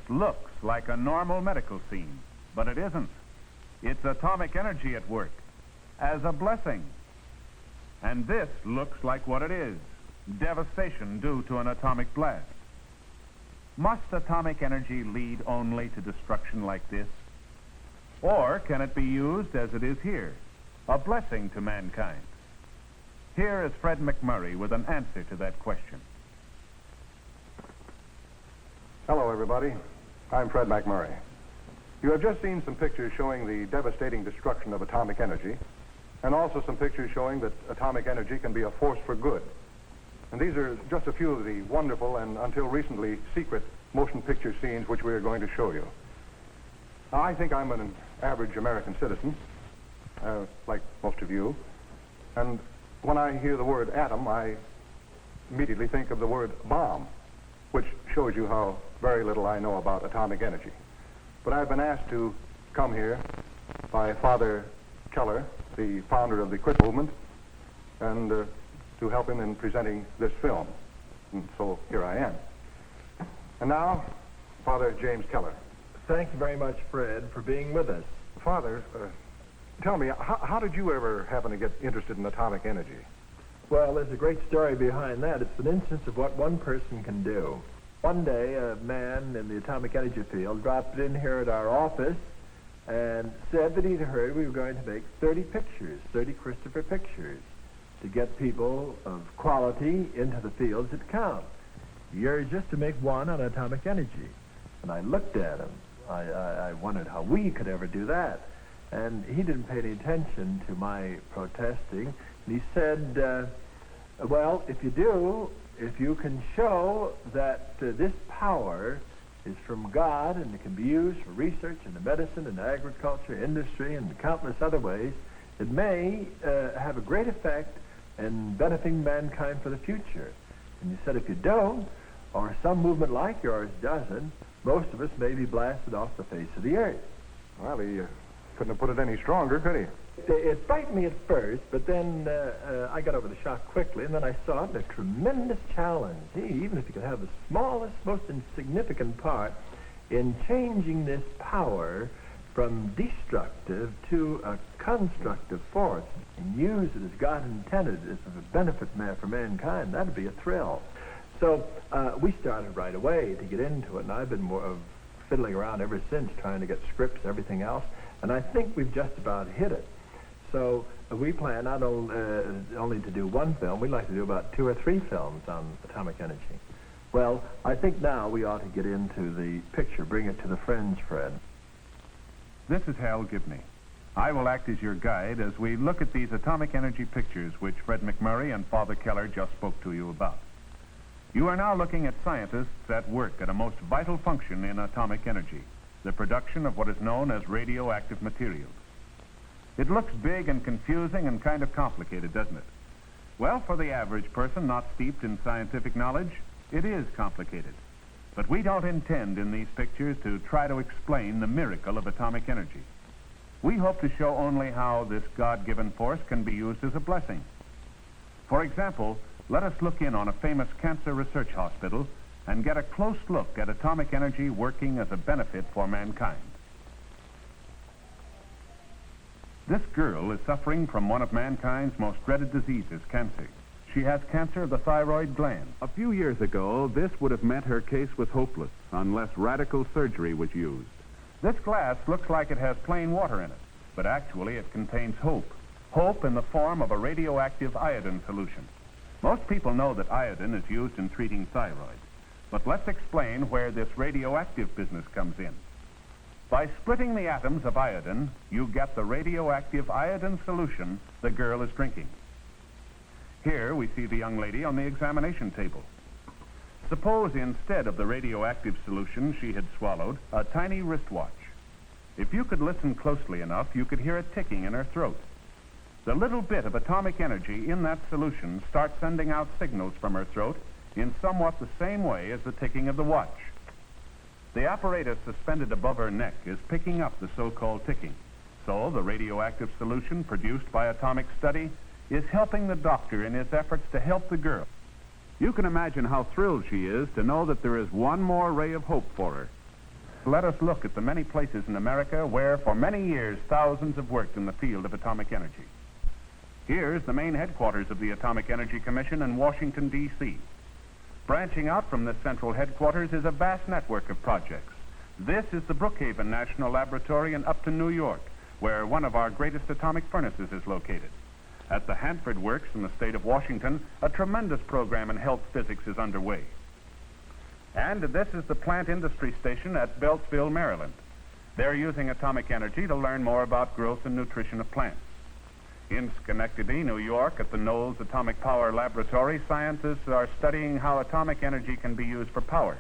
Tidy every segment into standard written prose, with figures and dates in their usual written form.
looks like a normal medical scene, but it isn't. It's atomic energy at work, as a blessing. And this looks like what it is, devastation due to an atomic blast. Must atomic energy lead only to destruction like this? Or can it be used as it is here, a blessing to mankind? Here is Fred McMurray with an answer to that question. Hello, everybody. I'm Fred McMurray. You have just seen some pictures showing the devastating destruction of atomic energy, and also some pictures showing that atomic energy can be a force for good. And these are just a few of the wonderful and until recently secret motion picture scenes which we are going to show you. Now, I think I'm an average American citizen, like most of you, and when I hear the word atom, I immediately think of the word bomb, which shows you how very little I know about atomic energy. But I've been asked to come here by Father Keller, the founder of the Quit movement, and to help him in presenting this film. And so here I am. And now, Father James Keller. Thank you very much, Fred, for being with us. Father, tell me, how did you ever happen to get interested in atomic energy? Well, there's a great story behind that. It's an instance of what one person can do. One day, a man in the atomic energy field dropped in here at our office and said that he'd heard we were going to make 30 pictures, 30 Christopher pictures, to get people of quality into the fields that count. You're just to make one on atomic energy. And I looked at him. I wondered how we could ever do that. And he didn't pay any attention to my protesting. And he said, well, if you do, if you can show that this power is from God and it can be used for research into medicine and agriculture, industry, and countless other ways, it may have a great effect in benefiting mankind for the future. And you said if you don't, or some movement like yours doesn't, most of us may be blasted off the face of the earth. Well, he couldn't have put it any stronger, could he? It frightened me at first, but then I got over the shock quickly, and then I saw it a tremendous challenge. Even if you could have the smallest, most insignificant part in changing this power from destructive to a constructive force and use it as God intended as a benefit for mankind, that'd be a thrill. So we started right away to get into it, and I've been fiddling around ever since, trying to get scripts, everything else, and I think we've just about hit it. So we plan not only to do one film, we'd like to do about 2 or 3 films on atomic energy. Well, I think now we ought to get into the picture, bring it to the friends, Fred. This is Hal Gibney. I will act as your guide as we look at these atomic energy pictures which Fred McMurray and Father Keller just spoke to you about. You are now looking at scientists at work at a most vital function in atomic energy, the production of what is known as radioactive materials. It looks big and confusing and kind of complicated, doesn't it? Well, for the average person not steeped in scientific knowledge, it is complicated. But we don't intend in these pictures to try to explain the miracle of atomic energy. We hope to show only how this God-given force can be used as a blessing. For example, let us look in on a famous cancer research hospital and get a close look at atomic energy working as a benefit for mankind. This girl is suffering from one of mankind's most dreaded diseases, cancer. She has cancer of the thyroid gland. A few years ago, this would have meant her case was hopeless unless radical surgery was used. This glass looks like it has plain water in it, but actually it contains hope. Hope in the form of a radioactive iodine solution. Most people know that iodine is used in treating thyroid, but let's explain where this radioactive business comes in. By splitting the atoms of iodine, you get the radioactive iodine solution the girl is drinking. Here we see the young lady on the examination table. Suppose instead of the radioactive solution she had swallowed, a tiny wristwatch. If you could listen closely enough, you could hear it ticking in her throat. The little bit of atomic energy in that solution starts sending out signals from her throat in somewhat the same way as the ticking of the watch. The apparatus suspended above her neck is picking up the so-called ticking. So the radioactive solution produced by atomic study is helping the doctor in his efforts to help the girl. You can imagine how thrilled she is to know that there is one more ray of hope for her. let us look at the many places in America where, for many years, thousands have worked in the field of atomic energy. Here's the main headquarters of the Atomic Energy Commission in Washington, D.C. Branching out from this central headquarters is a vast network of projects. This is the Brookhaven National Laboratory in Upton, New York, where one of our greatest atomic furnaces is located. At the Hanford Works in the state of Washington, a tremendous program in health physics is underway. And this is the Plant Industry Station at Beltsville, Maryland. They're using atomic energy to learn more about growth and nutrition of plants. In Schenectady, New York, at the Knowles Atomic Power Laboratory, scientists are studying how atomic energy can be used for power.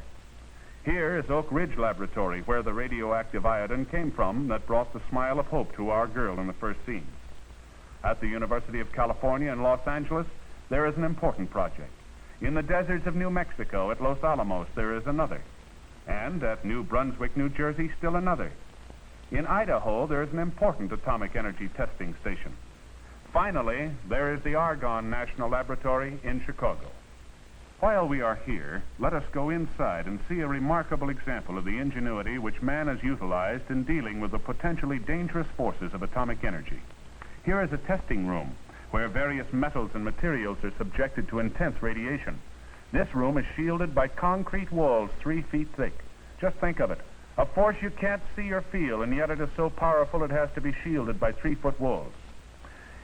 Here is Oak Ridge Laboratory, where the radioactive iodine came from that brought the smile of hope to our girl in the first scenes. At the University of California in Los Angeles, there is an important project. In the deserts of New Mexico at Los Alamos, there is another. And at New Brunswick, New Jersey, still another. In Idaho, there is an important atomic energy testing station. Finally, there is the Argonne National Laboratory in Chicago. While we are here, let us go inside and see a remarkable example of the ingenuity which man has utilized in dealing with the potentially dangerous forces of atomic energy. Here is a testing room where various metals and materials are subjected to intense radiation. This room is shielded by concrete walls 3 feet thick. Just think of it. A force you can't see or feel, and yet it is so powerful it has to be shielded by 3-foot walls.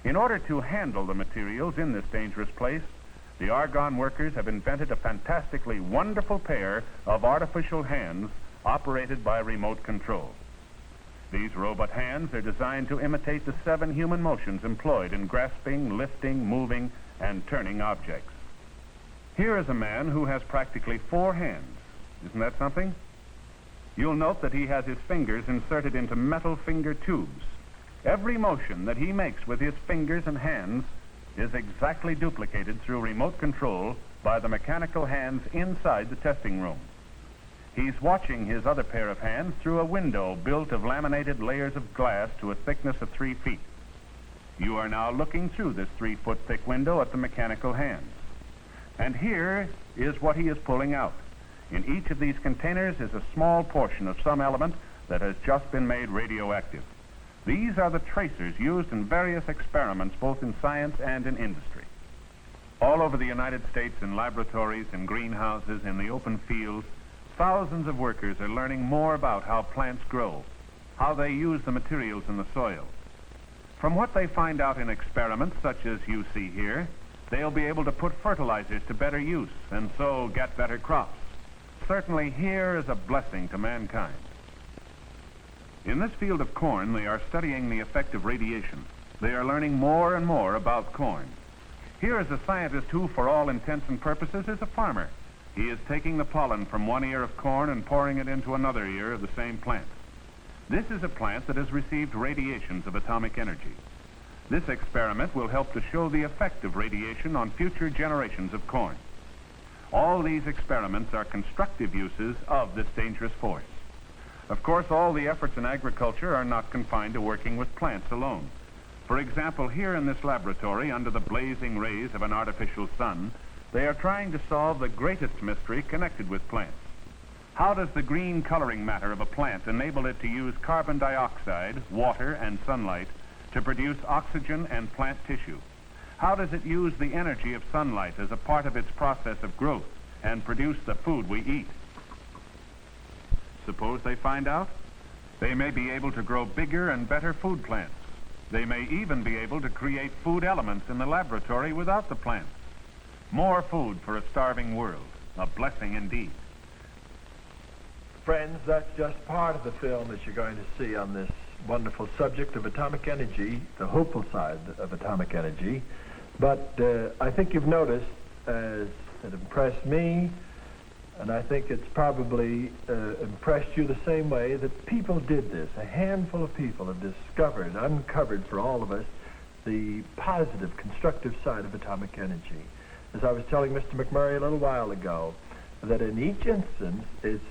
In order to handle the materials in this dangerous place, the Argonne workers have invented a fantastically wonderful pair of artificial hands operated by remote control. These robot hands are designed to imitate the 7 human motions employed in grasping, lifting, moving, and turning objects. Here is a man who has practically 4 hands. Isn't that something? You'll note that he has his fingers inserted into metal finger tubes. Every motion that he makes with his fingers and hands is exactly duplicated through remote control by the mechanical hands inside the testing room. He's watching his other pair of hands through a window built of laminated layers of glass to a thickness of 3 feet. You are now looking through this 3-foot thick window at the mechanical hands. And here is what he is pulling out. In each of these containers is a small portion of some element that has just been made radioactive. These are the tracers used in various experiments, both in science and in industry. All over the United States, in laboratories, in greenhouses, in the open fields, thousands of workers are learning more about how plants grow, how they use the materials in the soil. From what they find out in experiments such as you see here, they'll be able to put fertilizers to better use and so get better crops. Certainly here is a blessing to mankind. In this field of corn, they are studying the effect of radiation. They are learning more and more about corn. Here is a scientist who, for all intents and purposes, is a farmer. He is taking the pollen from one ear of corn and pouring it into another ear of the same plant. This is a plant that has received radiations of atomic energy. This experiment will help to show the effect of radiation on future generations of corn. All these experiments are constructive uses of this dangerous force. Of course, all the efforts in agriculture are not confined to working with plants alone. For example, here in this laboratory, under the blazing rays of an artificial sun, they are trying to solve the greatest mystery connected with plants. How does the green coloring matter of a plant enable it to use carbon dioxide, water, and sunlight to produce oxygen and plant tissue? How does it use the energy of sunlight as a part of its process of growth and produce the food we eat? Suppose they find out? They may be able to grow bigger and better food plants. They may even be able to create food elements in the laboratory without the plants. More food for a starving world. A blessing indeed. Friends, that's just part of the film that you're going to see on this wonderful subject of atomic energy, the hopeful side of atomic energy. But I think you've noticed, as it impressed me, and I think it's probably impressed you the same way, that people did this. A handful of people have discovered, uncovered for all of us, the positive, constructive side of atomic energy. As I was telling Mr. McMurray a little while ago, that in each instance, it's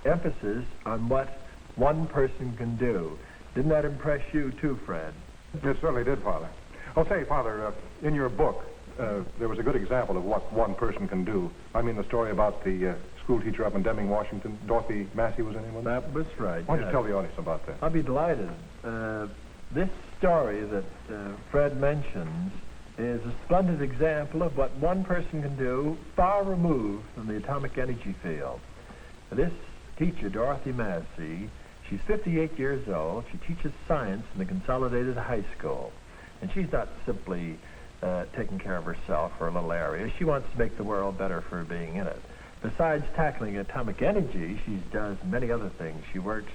emphasis on what one person can do. Didn't that impress you too, Fred? It certainly did, Father. Oh, say, Father, in your book, there was a good example of what one person can do. I mean the story about the school teacher up in Deming, Washington. Dorothy Massey was her name, wasn't it? That was right. Why don't you yes. tell the audience about that? I'll be delighted. This story that Fred mentions is a splendid example of what one person can do far removed from the atomic energy field. This teacher, Dorothy Massey, she's 58 years old. She teaches science in the Consolidated High School. And she's not simply taking care of herself for a little area. She wants to make the world better for being in it. Besides tackling atomic energy, she does many other things. She works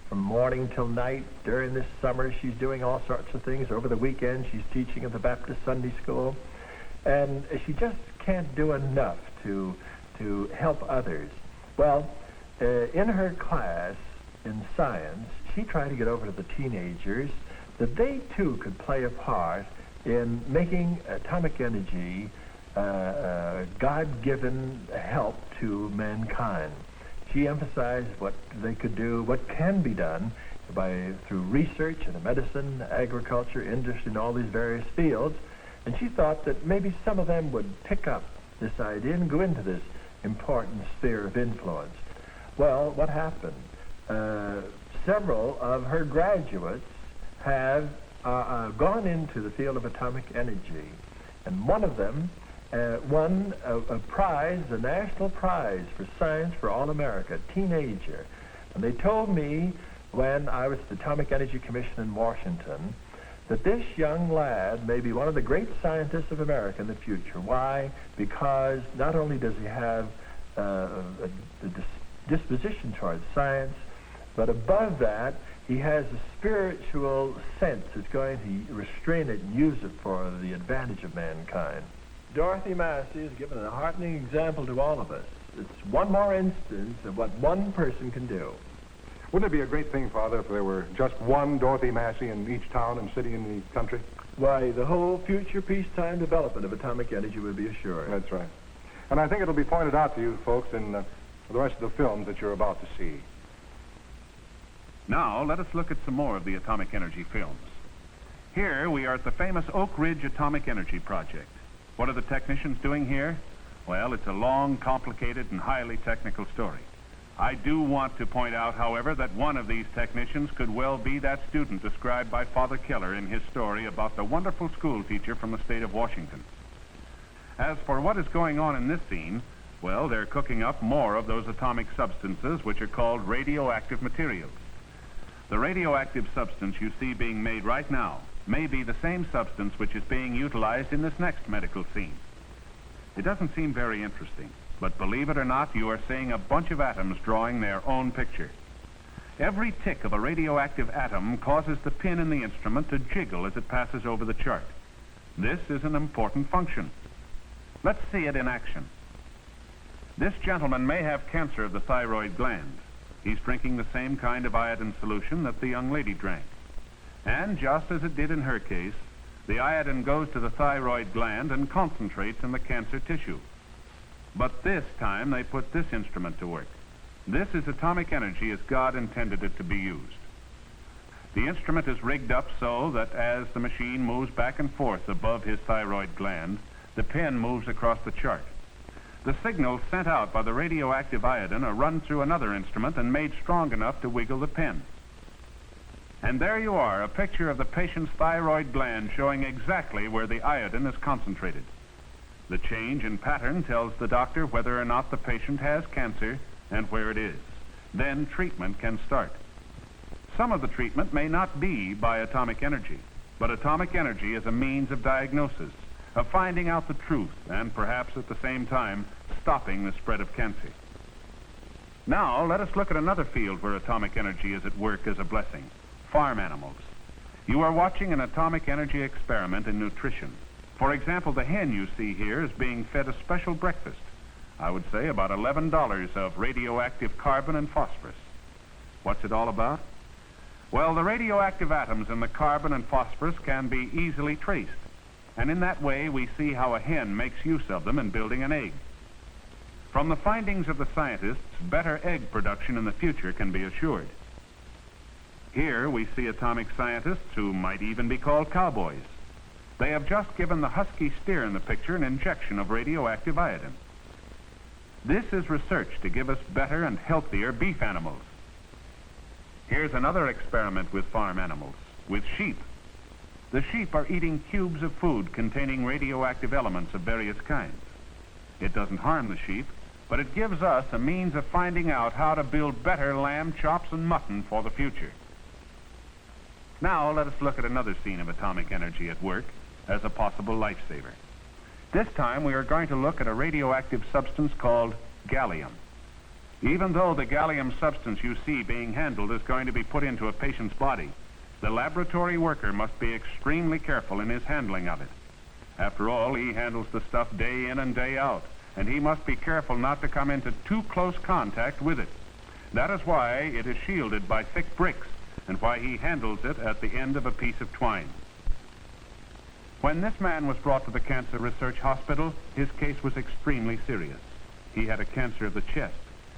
from morning till night. During this summer, she's doing all sorts of things. Over the weekend, she's teaching at the Baptist Sunday School. And she just can't do enough to help others. Well, in her class in science, she tried to get over to the teenagers that they, too, could play a part in making atomic energy God-given help to mankind. She emphasized what they could do, what can be done through research in medicine, agriculture, industry, and all these various fields. And she thought that maybe some of them would pick up this idea and go into this important sphere of influence. Well, what happened? Several of her graduates have gone into the field of atomic energy, and one of them won a prize, a national prize for science for all America, teenager. And they told me when I was at the Atomic Energy Commission in Washington that this young lad may be one of the great scientists of America in the future. Why? Because not only does he have a disposition towards science, but above that, he has a spiritual sense that's going to restrain it and use it for the advantage of mankind. Dorothy Massey has given a heartening example to all of us. It's one more instance of what one person can do. Wouldn't it be a great thing, Father, if there were just one Dorothy Massey in each town and city in the country? Why, the whole future peacetime development of atomic energy would be assured. That's right. And I think it'll be pointed out to you folks in the rest of the films that you're about to see. Now, let us look at some more of the atomic energy films. Here, we are at the famous Oak Ridge Atomic Energy Project. What are the technicians doing here? Well, it's a long, complicated, and highly technical story. I do want to point out, however, that one of these technicians could well be that student described by Father Keller in his story about the wonderful school teacher from the state of Washington. As for what is going on in this scene, well, they're cooking up more of those atomic substances which are called radioactive materials. The radioactive substance you see being made right now may be the same substance which is being utilized in this next medical scene. It doesn't seem very interesting, but believe it or not, you are seeing a bunch of atoms drawing their own picture. Every tick of a radioactive atom causes the pin in the instrument to jiggle as it passes over the chart. This is an important function. Let's see it in action. This gentleman may have cancer of the thyroid gland. He's drinking the same kind of iodine solution that the young lady drank. And just as it did in her case, the iodine goes to the thyroid gland and concentrates in the cancer tissue. But this time they put this instrument to work. This is atomic energy as God intended it to be used. The instrument is rigged up so that as the machine moves back and forth above his thyroid gland, the pin moves across the chart. The signals sent out by the radioactive iodine are run through another instrument and made strong enough to wiggle the pin. And there you are, a picture of the patient's thyroid gland showing exactly where the iodine is concentrated. The change in pattern tells the doctor whether or not the patient has cancer and where it is. Then treatment can start. Some of the treatment may not be by atomic energy, but atomic energy is a means of diagnosis, of finding out the truth, and perhaps at the same time stopping the spread of cancer. Now, let us look at another field where atomic energy is at work as a blessing: farm animals. You are watching an atomic energy experiment in nutrition. For example, the hen you see here is being fed a special breakfast. I would say about $11 of radioactive carbon and phosphorus. What's it all about? Well, the radioactive atoms in the carbon and phosphorus can be easily traced. And in that way, we see how a hen makes use of them in building an egg. From the findings of the scientists, better egg production in the future can be assured. Here we see atomic scientists who might even be called cowboys. They have just given the husky steer in the picture an injection of radioactive iodine. This is research to give us better and healthier beef animals. Here's another experiment with farm animals, with sheep. The sheep are eating cubes of food containing radioactive elements of various kinds. It doesn't harm the sheep, but it gives us a means of finding out how to build better lamb chops and mutton for the future. Now let us look at another scene of atomic energy at work as a possible lifesaver. This time we are going to look at a radioactive substance called gallium. Even though the gallium substance you see being handled is going to be put into a patient's body, the laboratory worker must be extremely careful in his handling of it. After all, he handles the stuff day in and day out, and he must be careful not to come into too close contact with it. That is why it is shielded by thick bricks, and why he handles it at the end of a piece of twine. When this man was brought to the Cancer Research Hospital, his case was extremely serious. He had a cancer of the chest.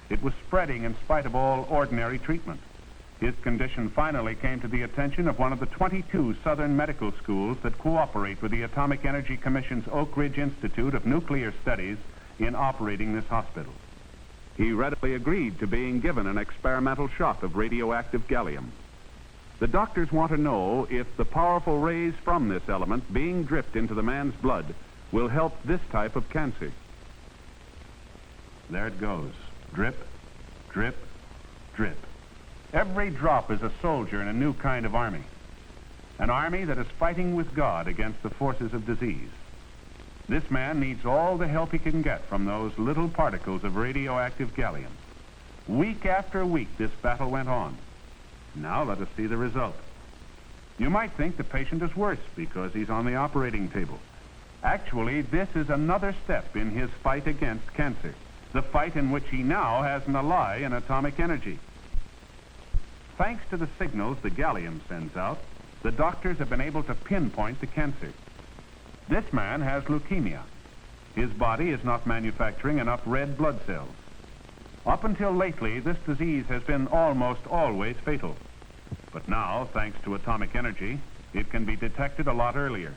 It was spreading in spite of all ordinary treatment. His condition finally came to the attention of one of the 22 Southern medical schools that cooperate with the Atomic Energy Commission's Oak Ridge Institute of Nuclear Studies in operating this hospital. He readily agreed to being given an experimental shot of radioactive gallium. The doctors want to know if the powerful rays from this element being dripped into the man's blood will help this type of cancer. There it goes. Drip, drip, drip. Every drop is a soldier in a new kind of army. An army that is fighting with God against the forces of disease. This man needs all the help he can get from those little particles of radioactive gallium. Week after week, this battle went on. Now let us see the result. You might think the patient is worse because he's on the operating table. Actually, this is another step in his fight against cancer, the fight in which he now has an ally in atomic energy. Thanks to the signals the gallium sends out, the doctors have been able to pinpoint the cancer. This man has leukemia. His body is not manufacturing enough red blood cells. Up until lately, this disease has been almost always fatal. But now, thanks to atomic energy, it can be detected a lot earlier.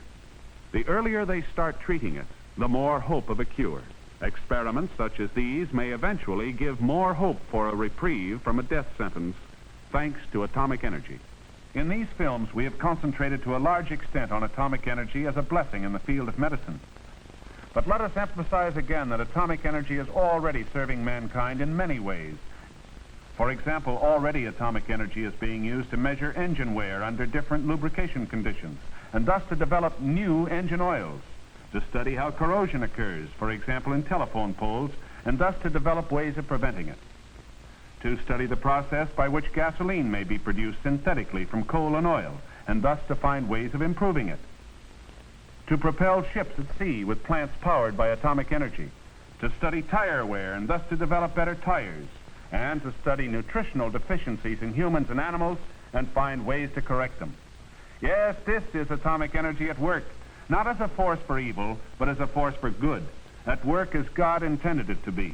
The earlier they start treating it, the more hope of a cure. Experiments such as these may eventually give more hope for a reprieve from a death sentence, thanks to atomic energy. In these films, we have concentrated to a large extent on atomic energy as a blessing in the field of medicine. But let us emphasize again that atomic energy is already serving mankind in many ways. For example, already atomic energy is being used to measure engine wear under different lubrication conditions, and thus to develop new engine oils, to study how corrosion occurs, for example, in telephone poles, and thus to develop ways of preventing it. To study the process by which gasoline may be produced synthetically from coal and oil, and thus to find ways of improving it. To propel ships at sea with plants powered by atomic energy, to study tire wear and thus to develop better tires, and to study nutritional deficiencies in humans and animals and find ways to correct them. Yes, this is atomic energy at work, not as a force for evil, but as a force for good, at work as God intended it to be.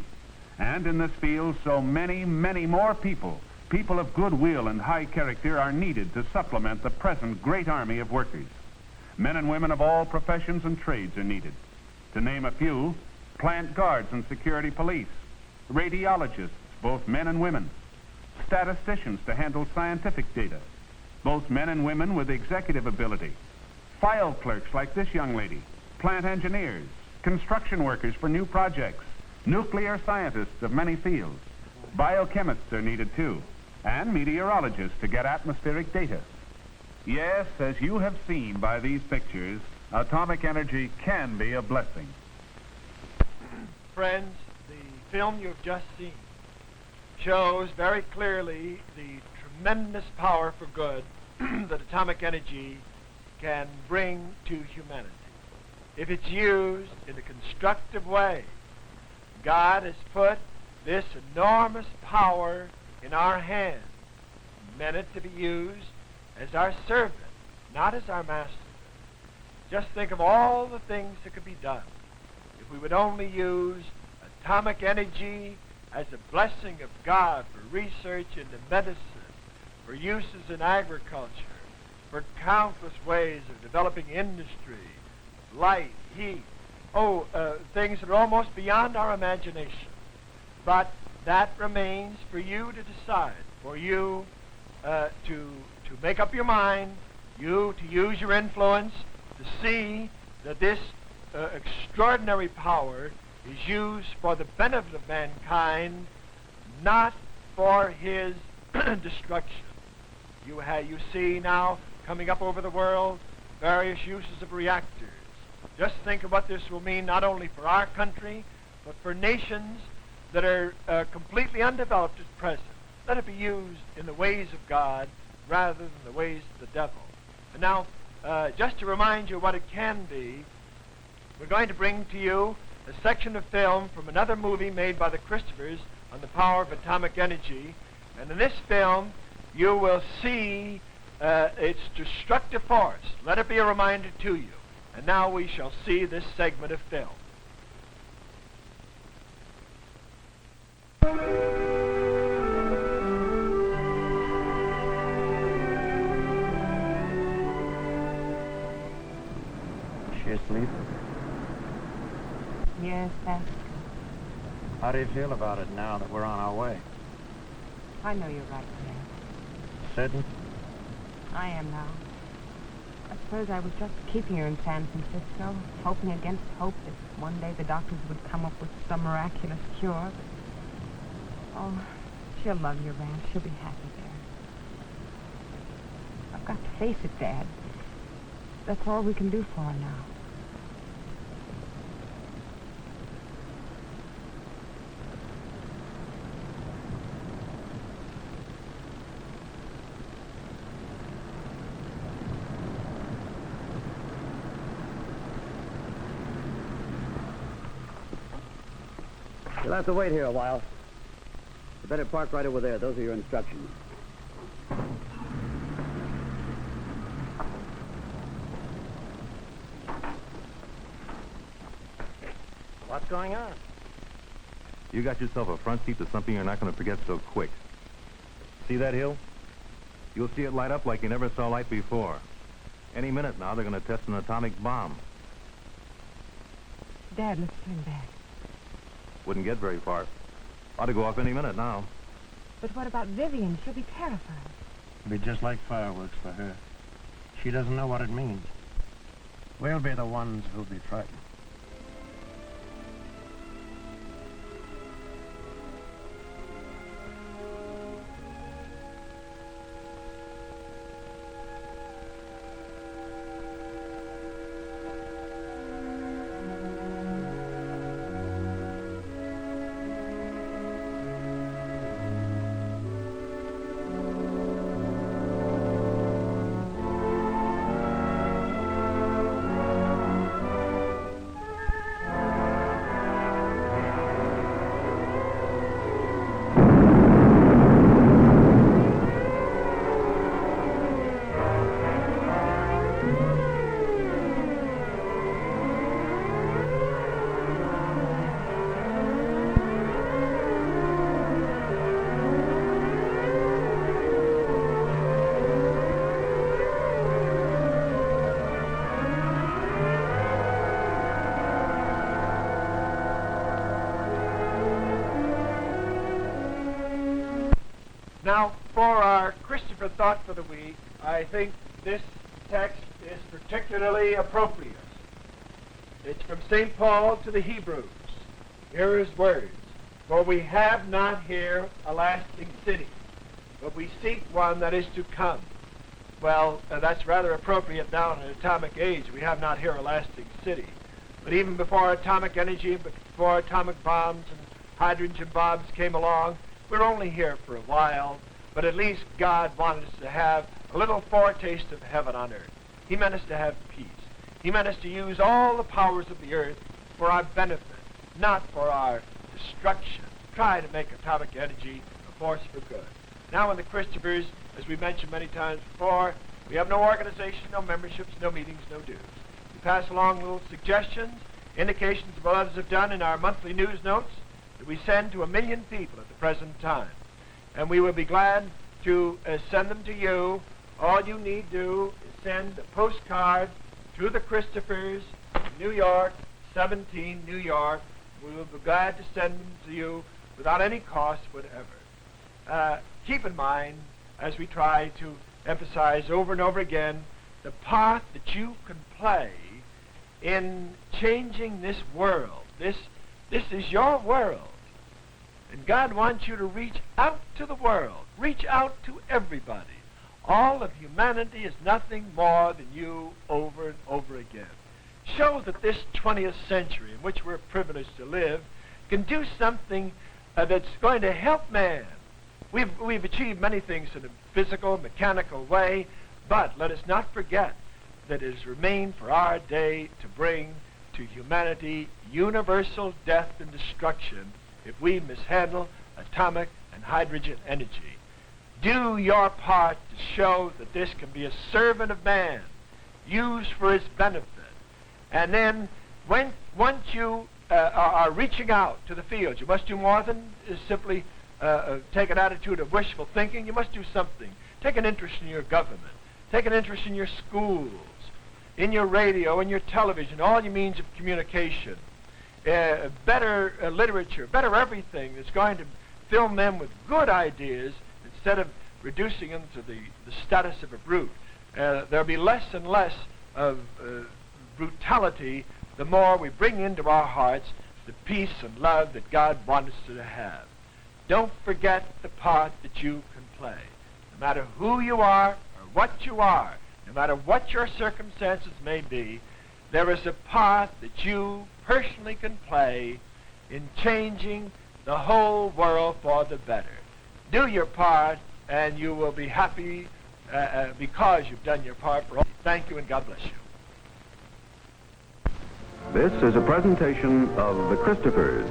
And in this field, so many, many more people of goodwill and high character are needed to supplement the present great army of workers. Men and women of all professions and trades are needed. To name a few, plant guards and security police, radiologists, both men and women, statisticians to handle scientific data, both men and women with executive ability, file clerks like this young lady, plant engineers, construction workers for new projects, nuclear scientists of many fields, biochemists are needed too, and meteorologists to get atmospheric data. Yes, as you have seen by these pictures, atomic energy can be a blessing. Friends, the film you've just seen shows very clearly the tremendous power for good that atomic energy can bring to humanity. If it's used in a constructive way, God has put this enormous power in our hands, meant it to be used as our servant, not as our master. Just think of all the things that could be done if we would only use atomic energy as a blessing of God for research into medicine, for uses in agriculture, for countless ways of developing industry, light, heat, things that are almost beyond our imagination. But that remains for you to decide, for you to make up your mind, you to use your influence to see that this extraordinary power is used for the benefit of mankind, not for his destruction. You see now coming up over the world various uses of reactors. Just think of what this will mean not only for our country, but for nations that are completely undeveloped at present. Let it be used in the ways of God rather than the ways of the devil. And now, just to remind you what it can be, we're going to bring to you a section of film from another movie made by the Christophers on the power of atomic energy. And in this film, you will see its destructive force. Let it be a reminder to you. And now we shall see this segment of film. She asleep? Yes, that's good. How do you feel about it now that we're on our way? I know you're right, Dad. Certain? I am now. I suppose I was just keeping her in San Francisco, hoping against hope that one day the doctors would come up with some miraculous cure. But, oh, she'll love your ranch. She'll be happy there. I've got to face it, Dad. That's all we can do for her now. You'll have to wait here a while. You better park right over there. Those are your instructions. What's going on? You got yourself a front seat to something you're not going to forget so quick. See that hill? You'll see it light up like you never saw light before. Any minute now, they're going to test an atomic bomb. Dad, let's turn back. Wouldn't get very far. Ought to go off any minute now. But what about Vivian? She'll be terrified. It'll be just like fireworks for her. She doesn't know what it means. We'll be the ones who'll be frightened. Now, for our Christopher thought for the week, I think this text is particularly appropriate. It's from St. Paul to the Hebrews. Here are his words. For we have not here a lasting city, but we seek one that is to come. Well, that's rather appropriate now in an atomic age. We have not here a lasting city. But even before atomic energy, before atomic bombs and hydrogen bombs came along, we're only here for a while, but at least God wanted us to have a little foretaste of heaven on earth. He meant us to have peace. He meant us to use all the powers of the earth for our benefit, not for our destruction. Try to make atomic energy a force for good. Now in the Christophers, as we mentioned many times before, we have no organization, no memberships, no meetings, no dues. We pass along little suggestions, indications of what others have done in our monthly news notes, that we send to 1 million people at the present time. And we will be glad to send them to you. All you need to do is send a postcard to the Christophers, New York, 17 New York. We will be glad to send them to you without any cost whatever. Keep in mind, as we try to emphasize over and over again, the part that you can play in changing this world. This is your world. And God wants you to reach out to the world. Reach out to everybody. All of humanity is nothing more than you over and over again. Show that this 20th century in which we're privileged to live can do something that's going to help man. We've achieved many things in a physical, mechanical way, but let us not forget that it has remained for our day to bring to humanity universal death and destruction if we mishandle atomic and hydrogen energy. Do your part to show that this can be a servant of man, used for his benefit. And then, once you are reaching out to the field, you must do more than simply take an attitude of wishful thinking. You must do something. Take an interest in your government. Take an interest in your schools, in your radio, in your television, all your means of communication. Better literature, better everything that's going to fill them with good ideas instead of reducing them to the status of a brute. There'll be less and less of brutality the more we bring into our hearts the peace and love that God wants us to have. Don't forget the part that you can play. No matter who you are or what you are, no matter what your circumstances may be, there is a part that you personally can play in changing the whole world for the better. Do your part, and you will be happy because you've done your part. Thank you, and God bless you. This is a presentation of the Christophers,